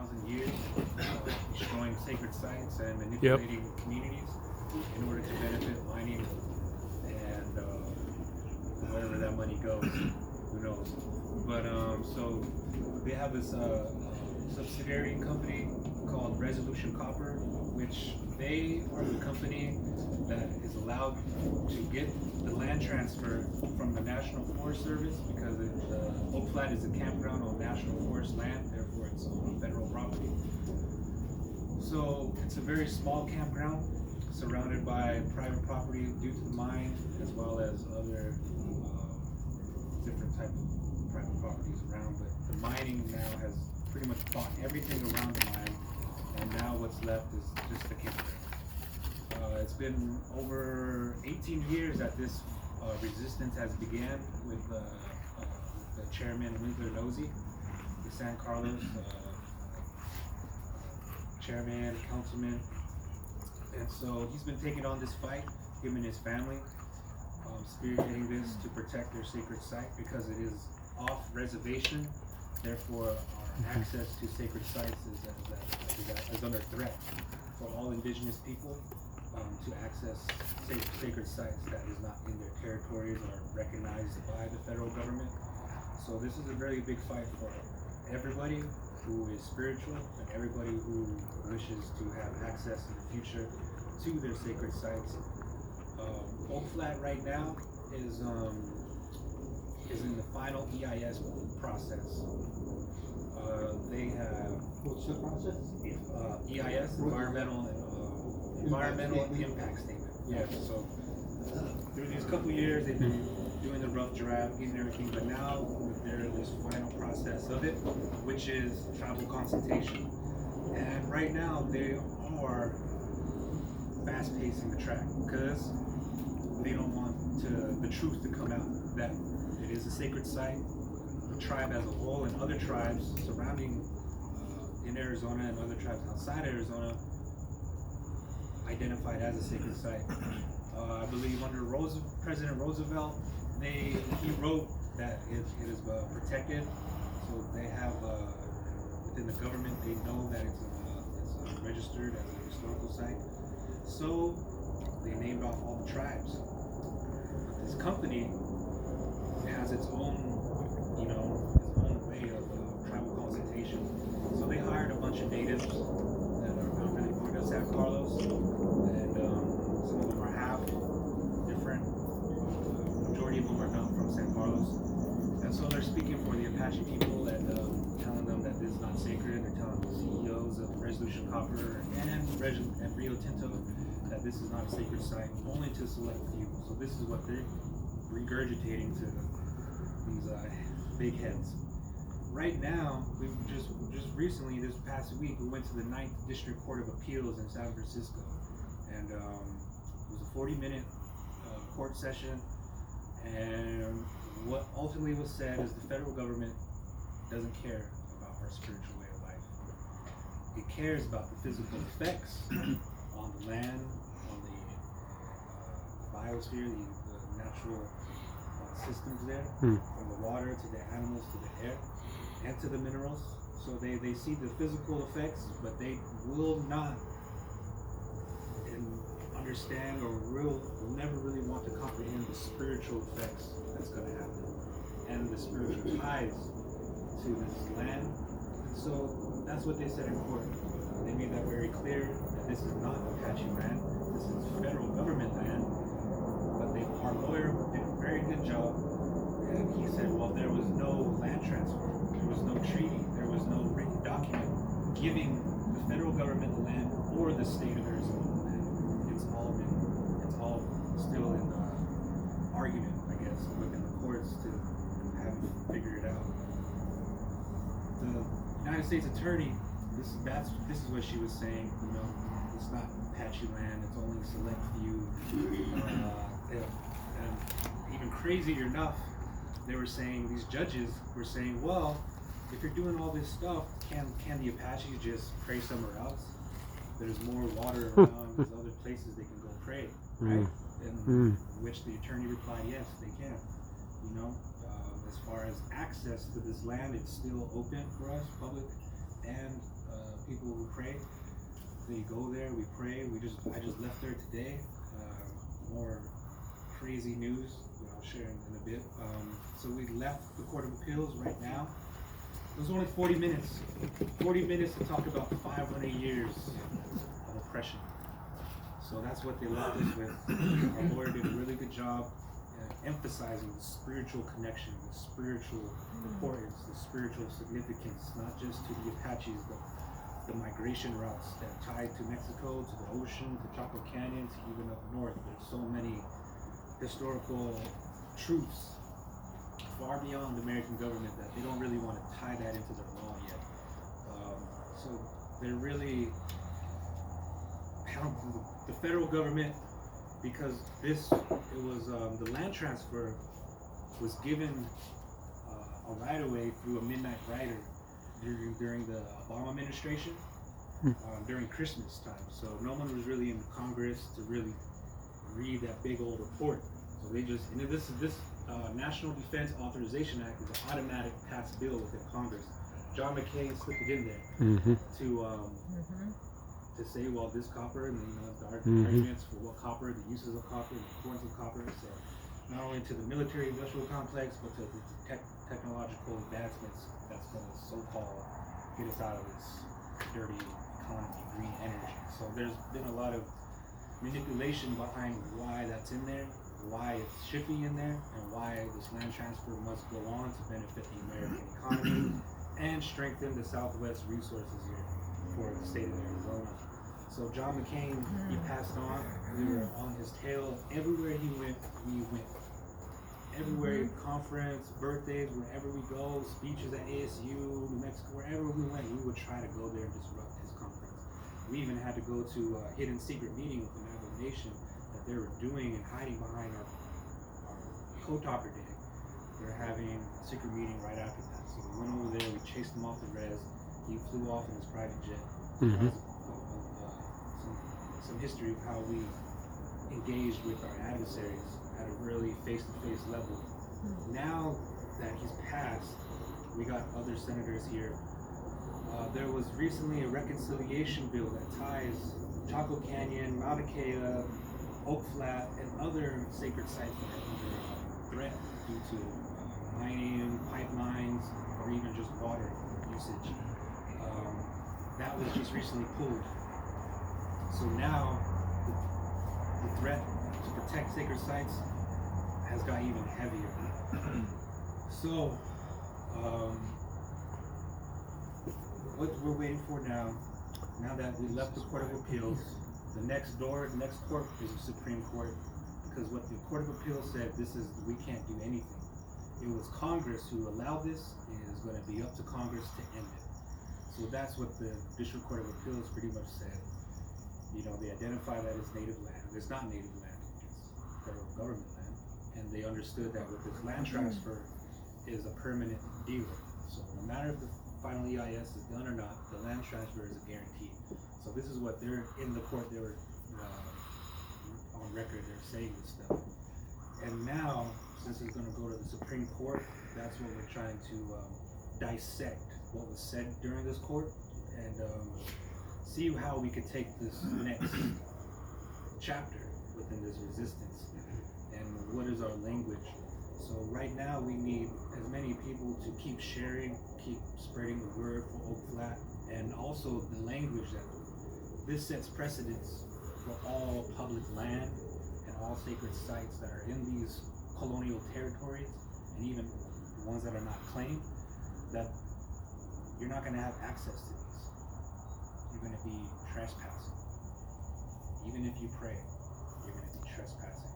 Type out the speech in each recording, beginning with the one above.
1,000 years, destroying sacred sites and manipulating communities in order to benefit mining and wherever that money goes, who knows. But so they have this subsidiary company called Resolution Copper, which they are the company that is allowed to get the land transfer from the National Forest Service, because Oak Flat is a campground on National Forest land, therefore it's on federal property. So it's a very small campground surrounded by private property due to the mine, as well as other different type of private properties around. But the mining now has pretty much bought everything around the mine, and now what's left is just the campground. It's been over 18 years that this resistance has began with the chairman Winkler Nosey, the San Carlos chairman, councilman, and so he's been taking on this fight, him and his family, spearheading this to protect their sacred site because it is off reservation. Therefore, our access to sacred sites is under threat for all indigenous people to access sacred sites that is not in their territories or recognized by the federal government. So this is a very big fight for everybody who is spiritual and everybody who wishes to have access in the future to their sacred sites. Oak Flat right now is in the final EIS process. They have What's the process? EIS, environmental impact statement. Yeah. So through these couple years, they've been doing the rough draft, getting everything, but now they're in this final process of it, which is tribal consultation. And right now, they are fast pacing the track because they don't want the truth to come out that it is a sacred site. The tribe as a whole and other tribes surrounding in Arizona and other tribes outside Arizona identified as a sacred site. I believe under President Roosevelt, he wrote that it is protected. So they have within the government, they know that it's registered as a historical site. So they named off all the tribes. This company has its own, its own way of tribal consultation. So they hired a bunch of natives that are really part of San Carlos, and some of them are half different. Majority of them are not from San Carlos, and so they're speaking for the Apache people and telling them that this is not sacred. They're telling the CEOs of Resolution Copper and Rio Tinto that this is not a sacred site, only to select few. So this is what they're regurgitating to these big heads. Right now, we just recently, this past week, we went to the 9th District Court of Appeals in San Francisco, and it was a 40-minute court session. And what ultimately was said is the federal government doesn't care about our spiritual way of life. It cares about the physical effects on the land, on the biosphere, the natural systems there, from the water to the animals to the air and to the minerals. So they see the physical effects, but they will not understand or will never really want to comprehend the spiritual effects that's going to happen and the spiritual ties to this land. So that's what they said in court. They made that very clear that this is not Apache land, this is federal government land. But our lawyer did a very good job, and he said, well, there was no land transfer, there was no treaty, there was no written document giving the federal government the land or the state of Arizona the land. It's all still in argument, I guess, within the courts to have figure it out. The United States Attorney, this is what she was saying. It's not Apache land. It's only select few. And even crazier enough, they were saying, these judges were saying, well, if you're doing all this stuff, can the Apaches just pray somewhere else? There's more water around. There's other places they can go pray, right? And which the attorney replied, yes, they can. As far as access to this land, it's still open for us, public and people who pray. They go there, we pray. I just left there today. More crazy news that I'll share in a bit. So we left the Court of Appeals right now. It was only 40 minutes. 40 minutes to talk about 500 years of oppression. So that's what they left us with. Our lawyer did a really good job emphasizing the spiritual connection, the spiritual importance, the spiritual significance, not just to the Apaches, but the migration routes that tied to Mexico, to the ocean, to Chaco Canyon, to even up north. There's so many historical truths far beyond the American government that they don't really want to tie that into their law yet. So they're really, the federal government, because it was the land transfer was given a right of way through a midnight rider during the Obama administration, during Christmas time. So no one was really in Congress to really read that big old report. So they just, and this National Defense Authorization Act is an automatic pass bill within Congress. John McCain slipped it in there to say, well, this copper, and the arguments for what copper, the uses of copper, the importance of copper. So not only to the military-industrial complex, but to the technological advancements that's going to so-called get us out of this dirty economy, green energy. So there's been a lot of manipulation behind why that's in there, why it's shifting in there, and why this land transfer must go on to benefit the American economy and strengthen the Southwest resources here for the state of Arizona. So John McCain, he passed on. We were on his tail. Everywhere he went, we went. Everywhere, conference, birthdays, wherever we go, speeches at ASU, New Mexico, wherever we went, we would try to go there and disrupt his conference. We even had to go to a hidden secret meeting with the Navajo Nation that they were doing and hiding behind our co-talker day. They were having a secret meeting right after that. So we went over there, we chased him off the res. He flew off in his private jet. Some history of how we engaged with our adversaries at a really face-to-face level. Now that he's passed, we got other senators here. There was recently a reconciliation bill that ties Chaco Canyon, Mauna Kea, Oak Flat, and other sacred sites that are under threat due to mining, pipelines, or even just water usage. That was just recently pulled. So now the threat to protect sacred sites has got even heavier. So what we're waiting for now that we left the Court of Appeals, the next court is the Supreme Court, because what the Court of Appeals said, we can't do anything. It was Congress who allowed this, and it is going to be up to Congress to end it. So that's what the District Court of Appeals pretty much said. They identify that it's native land. It's not native land, it's federal government land. And they understood that with this land transfer is a permanent deal. So no matter if the final EIS is done or not, the land transfer is a guarantee. So this is what they're in the court, they were on record, they're saying this stuff. And now, since it's going to go to the Supreme Court, that's what we're trying to dissect what was said during this court and see how we could take this next chapter within this resistance and what is our language. So right now we need as many people to keep sharing, keep spreading the word for Oak Flat, and also the language that this sets precedence for all public land and all sacred sites that are in these colonial territories, and even the ones that are not claimed, that you're not going to have access to these. You're going to be trespassing. Even if you pray, you're going to be trespassing.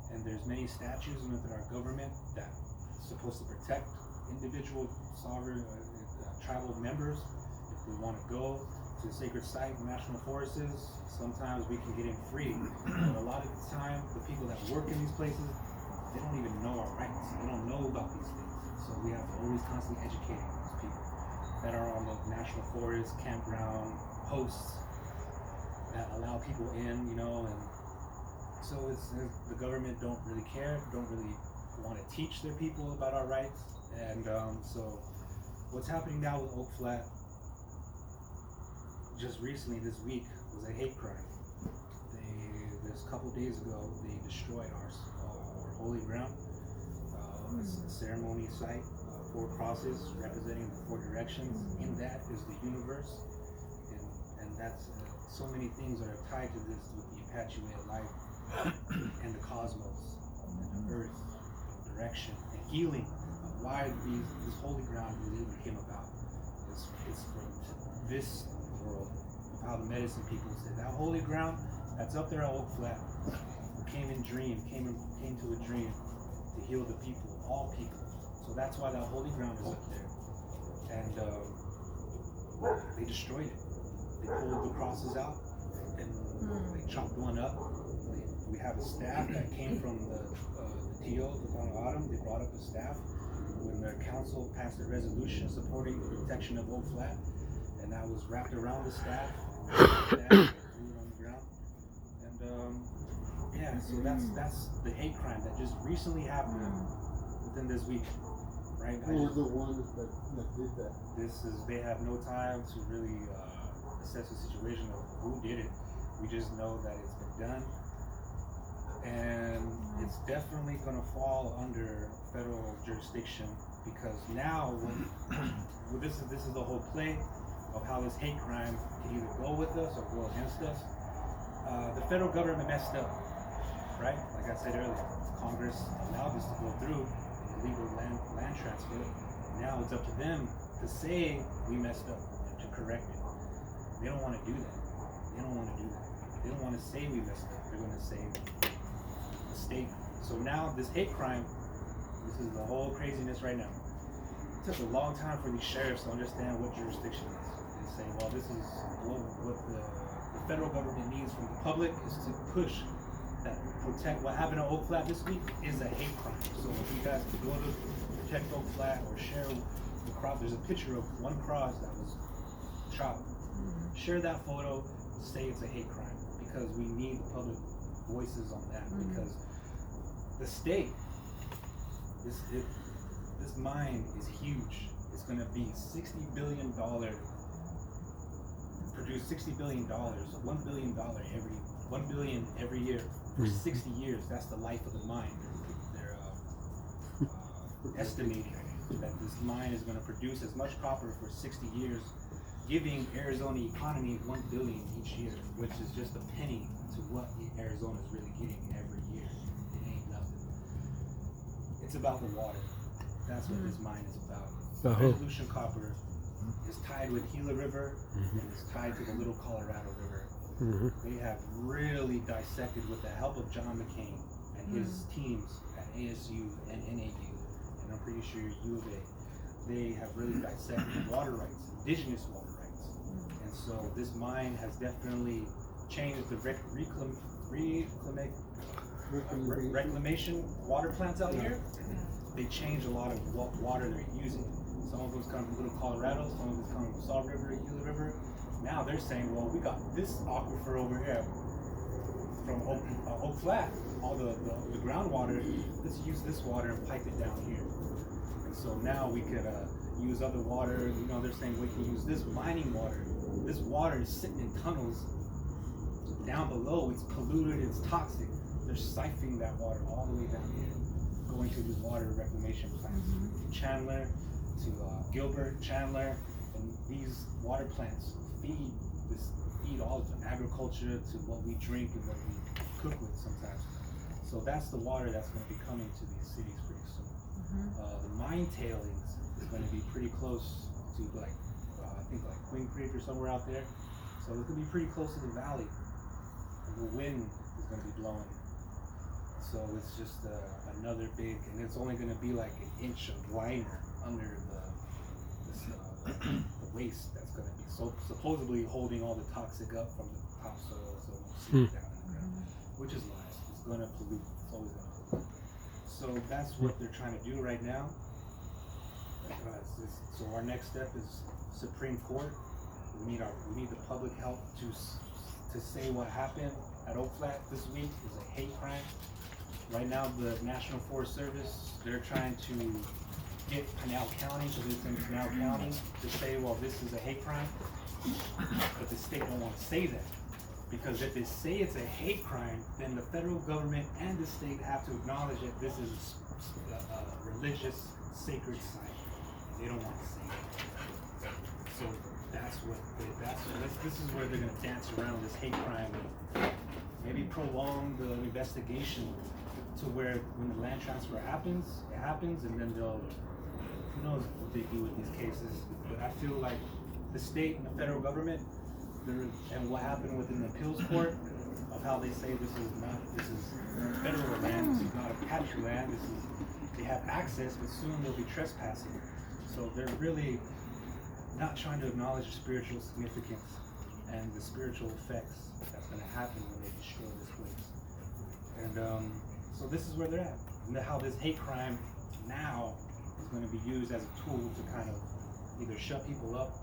And there's many statutes within our government that are supposed to protect individual sovereign tribal members. If we want to go to a sacred site, national forests, sometimes we can get in free. But a lot of the time, the people that work in these places, they don't even know our rights. They don't know about these things. So we have to always constantly educate these people that are on the national forest, campground, posts that allow people in, and so the government don't really care, don't really want to teach their people about our rights. And so what's happening now with Oak Flat, just recently this week was a hate crime. This couple days ago, they destroyed our holy ground. It's a ceremony site, 4 crosses representing the 4 directions. In that is the universe, and that's so many things are tied to this with the Apache way of life and the cosmos and the earth, direction and healing. Why this holy ground even came about is from this world of how the medicine people said that holy ground that's up there at Oak Flat came to a dream to heal the people, all people. So that's why that holy ground is up there. And they destroyed it. They pulled the crosses out and they chopped one up. We have a staff that came from the TO, the Autumn. They brought up a staff when their council passed a resolution supporting the protection of Oak Flat, and that was wrapped around the staff. Threw it on the ground. And yeah, so that's the hate crime that just recently happened within this week, right? Who were the ones that did that? They have no time to really assess the situation of who did it. We just know that it's been done, and it's definitely going to fall under federal jurisdiction, because now this is the whole play of how this hate crime can either go with us or go against us. The federal government messed up, right? Like I said earlier, Congress allowed this to go through, an illegal land transfer. Now it's up to them to say we messed up and to correct it. They don't want to do that. They don't want to do that. They don't want to say we messed up. They're going to say mistake. So now this hate crime, this is the whole craziness right now. It took a long time for these sheriffs to understand what jurisdiction is. They say, well, this is what the federal government needs from the public is to push that protect. What happened at Oak Flat this week is a hate crime. So if you guys could go to Protect Oak Flat or share the cross, there's a picture of one cross that was chopped. Share that photo, say it's a hate crime, because we need public voices on that. Because the state, this mine is huge. It's going to be $60 billion, produce $60 billion, $1 billion every year for 60 years. That's the life of the mine. They're estimating that this mine is going to produce as much copper for 60 years, giving Arizona economy $1 billion each year, which is just a penny to what Arizona is really getting every year. It ain't nothing. It's about the water. That's what this mine is about. Resolution copper is tied with Gila River and is tied to the Little Colorado River. They have really dissected, with the help of John McCain and his teams at ASU and NAU, and I'm pretty sure U of A. They have really dissected water rights, indigenous water rights. And so this mine has definitely changed the reclamation water plants out here. They change a lot of what water they're using. Some of those come from Little Colorado, some of those come from Salt River, Gila River. Now they're saying, well, we got this aquifer over here from Oak Flat, all the groundwater. Let's use this water and pipe it down here. And so now we could use other water. You know, they're saying we can use this mining water. This water is sitting in tunnels down below. It's polluted, it's toxic. They're siphoning that water all the way down here, going to these water reclamation plants. From Chandler to Gilbert, Chandler, and these water plants feed all of the agriculture to what we drink and what we cook with sometimes. So that's the water that's going to be coming to these cities pretty soon. The mine tailings is going to be pretty close to I think Queen Creek or somewhere out there. So it's going to be pretty close to the valley. And the wind is going to be blowing. So it's just another big, and it's only going to be like an inch of liner under the waste that's going to be supposedly holding all the toxic up from the topsoil, so it won't seep down in the ground, which is lies. It's going to pollute. It's always going to pollute. So that's what they're trying to do right now. So our next step is Supreme Court. We need the public help to say what happened at Oak Flat this week is a hate crime. Right now, the National Forest Service, they're trying to get Pinal County, because it's in Pinal County, to say, well, this is a hate crime. But the state don't want to say that. Because if they say it's a hate crime, then the federal government and the state have to acknowledge that this is a religious, sacred site. They don't want to say it. So this is where they're going to dance around this hate crime and maybe prolong the investigation to where when the land transfer happens, it happens, and then they'll, who knows what they do with these cases. But I feel like the state and the federal government, and what happened within the appeals court of how they say this is federal land, this is not Apache land, they have access, but soon they'll be trespassing. So they're really not trying to acknowledge the spiritual significance and the spiritual effects that's going to happen when they destroy this place. And so this is where they're at. And how this hate crime now is going to be used as a tool to kind of either shut people up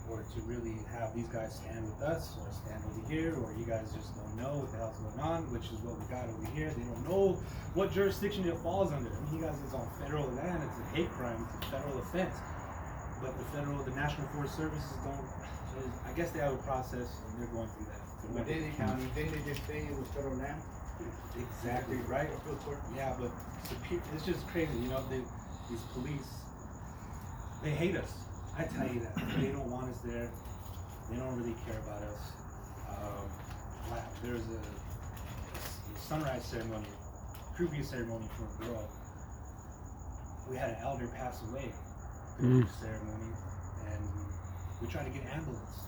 or to really have these guys stand with us or stand over here, or you guys just don't know what the hell's going on, which is what we got over here. They don't know what jurisdiction it falls under. I mean, you guys, it's on federal land, it's a hate crime, it's a federal offense. But the National Forest Services don't, I guess they have a process and they're going through that. Didn't they just say it was federal land? Exactly, right? Yeah, but it's just crazy, you know, these police, they hate us. I tell you that. They don't want us there. They don't really care about us. There's a sunrise ceremony, previous ceremony for a girl. We had an elder pass away, ceremony, and we tried to get an ambulance.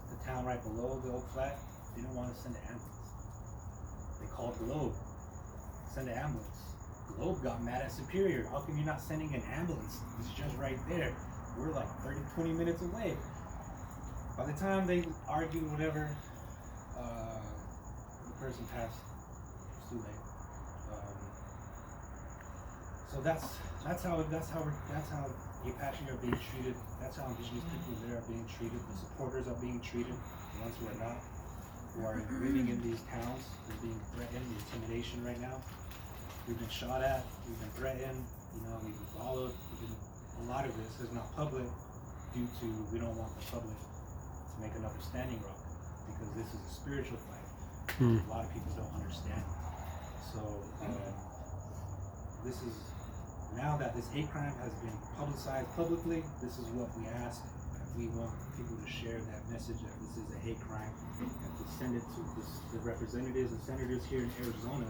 The town right below the Oak Flat, they didn't want to send an ambulance. They called Globe, send an ambulance. Globe got mad at Superior. How come you're not sending an ambulance? It's just right there. We're like 20 minutes away. By the time they argued whatever, the person passed. It's too late. So that's how the Apache are being treated. That's how indigenous people there are being treated. The supporters are being treated. The ones who are not, who are living in these towns, they're being threatened. The intimidation right now. We've been shot at. We've been threatened. You know, we've been followed. A lot of this is not public due to we don't want the public to make another Standing Rock, because this is a spiritual fight. A lot of people don't understand. So this is, now that this hate crime has been publicized publicly, this is what we ask. We want people to share that message that this is a hate crime and to send it to the representatives and senators here in Arizona,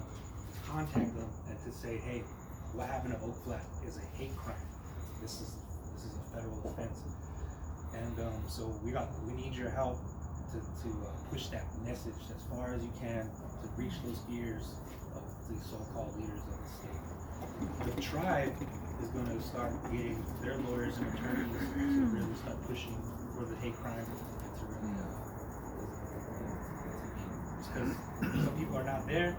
contact them and to say, hey, what happened at Oak Flat is a hate crime. This is a federal offense, and so we need your help to push that message as far as you can to reach those ears of the so-called leaders of the state. The tribe is going to start getting their lawyers and attorneys to really start pushing for the hate crime and to really because some people are not there.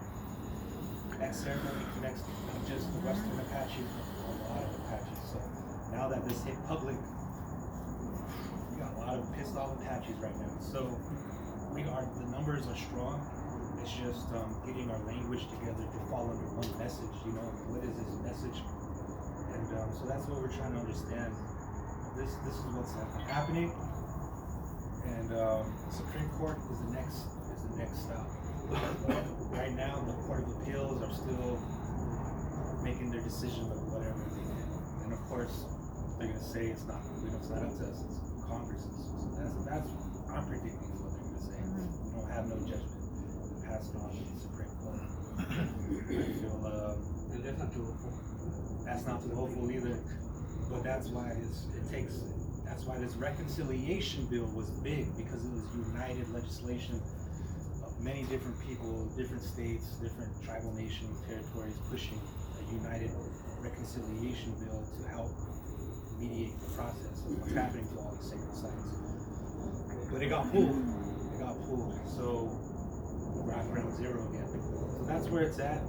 That ceremony connects not just the Western Apache, but a lot of Apaches. So now that this hit public, we got a lot of pissed off Apaches right now. So the numbers are strong. It's just getting our language together to fall under one message. You know, what is this message? And so that's what we're trying to understand. This is what's happening. And Supreme Court is the next stop. Right now, the Court of Appeals are still making their decision of whatever they did. And of course, they're going to say it's not up to us, it's Congress's. So that's I'm predicting what they're going to say. We don't have no judgment. We passed it on to the Supreme Court. I feel, And that's not too hopeful. That's not too hopeful either. But that's why that's why this reconciliation bill was big, because it was united legislation of many different people, different states, different tribal nations, territories pushing a united reconciliation bill to help mediate the process of what's happening to all the sacred sites. But it got pulled. So we're back around zero again. So that's where it's at.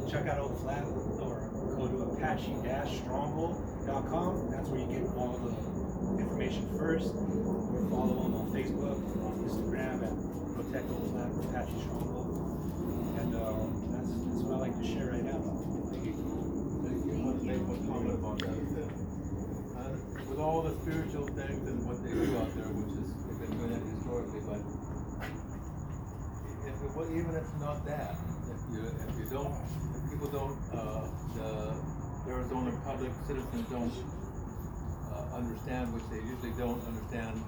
Check out Oak Flat or go to Apache-stronghold.com. That's where you get all the information first. Or follow them on Facebook or on Instagram at Protect Oak Flat Apache Stronghold. And that's what I like to share right now. Thank you. I want to make one comment about that. With all the spiritual things and what they do out there, which is, they've been well, even if not that, if people don't, the Arizona public citizens don't understand, which they usually don't understand,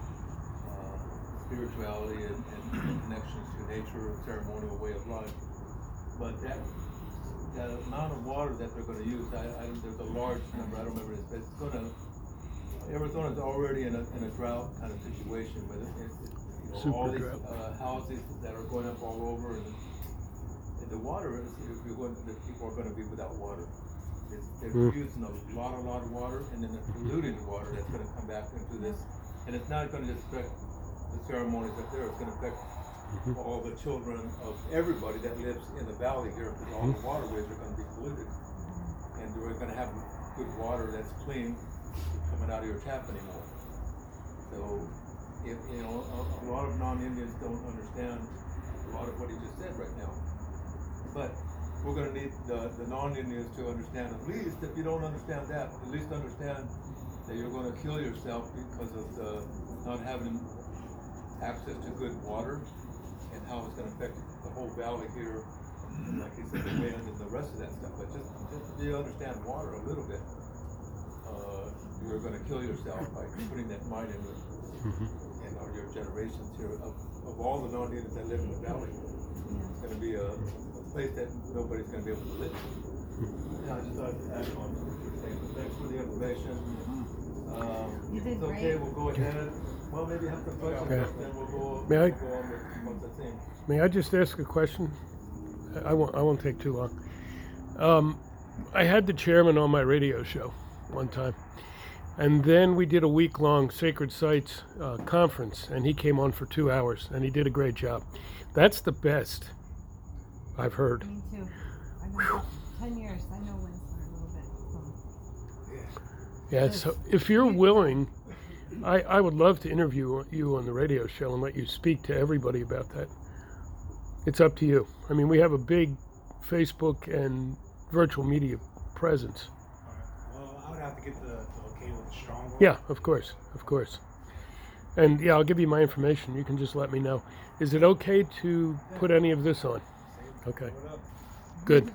spirituality and connections to nature, ceremonial way of life. But that amount of water that they're gonna use, there's a large number, I don't remember this, but it's gonna, Arizona's already in a drought kind of situation with it. All these houses that are going up all over, and the water is, the people are gonna be without water. They're using a lot of water, and then they're polluting the water that's gonna come back into this. And it's not gonna just affect the ceremonies up there, it's gonna affect all the children of everybody that lives in the valley here, because all the waterways are gonna be polluted. And we're gonna have good water that's clean coming out of your tap anymore. So, if, a lot of non-Indians don't understand a lot of what he just said right now. But we're gonna need the non-Indians to understand, at least if you don't understand that, at least understand that you're gonna kill yourself because of not having access to good water, and how it's gonna affect the whole valley here, like he said, the wind and the rest of that stuff. But just if you understand water a little bit, you're gonna kill yourself by putting that mind in it. And your generations here of all the non-natives that live in the valley, it's gonna be a place that nobody's gonna be able to live. Yeah, I just thought to add on to what you're saying. Thanks for the information. You did it's okay, great. we'll go ahead. Well, maybe have some questions, Yeah. but then we'll go May I- on with what's the thing. May I just ask a question? I won't take too long. I had the chairman on my radio show one time, and then we did a week-long Sacred Sites conference, and he came on for 2 hours, and he did a great job. That's the best I've heard. Me too. I've been about 10 years. I know Winston a little bit. So. Yeah, so if you're willing, I would love to interview you on the radio show and let you speak to everybody about that. It's up to you. I mean, we have a big Facebook and virtual media presence. Well, I would have to get the okay with the strong one. Yeah, of course. And yeah, I'll give you my information. You can just let me know. Is it okay to put any of this on? Okay. Good.